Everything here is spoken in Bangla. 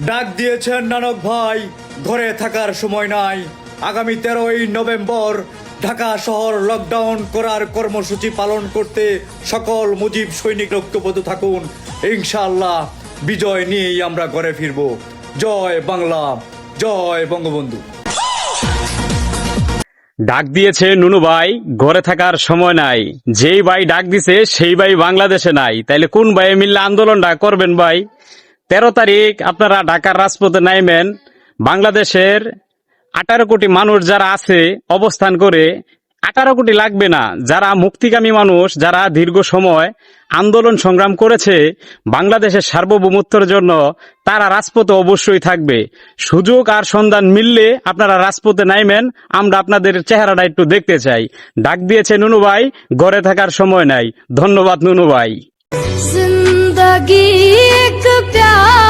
ডাক দিয়েছেন নানক ভাই, ঘরে থাকার সময় নাই। আগামী 13ই নভেম্বর ঢাকা শহর লকডাউন করার কর্মসূচি পালন করতে সকল মুজিব সৈনিক ঐক্যবদ্ধ থাকুন। ইনশাআল্লাহ বিজয় নিয়েই আমরা ঘরে ফিরব। জয় বাংলা, জয় বঙ্গবন্ধু। ডাক দিয়েছে নুনু ভাই, ঘরে থাকার সময় নাই। যেই ভাই ডাক দিছে সেই ভাই বাংলাদেশে নাই, তাইলে কোন ভাই মিললে আন্দোলনটা করবেন ভাই? 13 তারিখ আপনারা ঢাকার রাজপথে নাইবেন। বাংলাদেশের 18 কোটি মানুষ যারা আছে অবস্থান করে, 18 কোটি লাগবে না, যারা মুক্তিকামী মানুষ, যারা দীর্ঘ সময় আন্দোলন সংগ্রাম করেছে বাংলাদেশের সার্বভৌমত্বের জন্য, তারা রাজপথে অবশ্যই থাকবে। সুযোগ আর সন্ধান মিললে আপনারা রাজপথে নাইবেন, আমরা আপনাদের চেহারাটা একটু দেখতে চাই। ডাক দিয়েছে নুনু ভাই, ঘরে থাকার সময় নাই। ধন্যবাদ নুনু ভাই। जिंदगी एक प्यार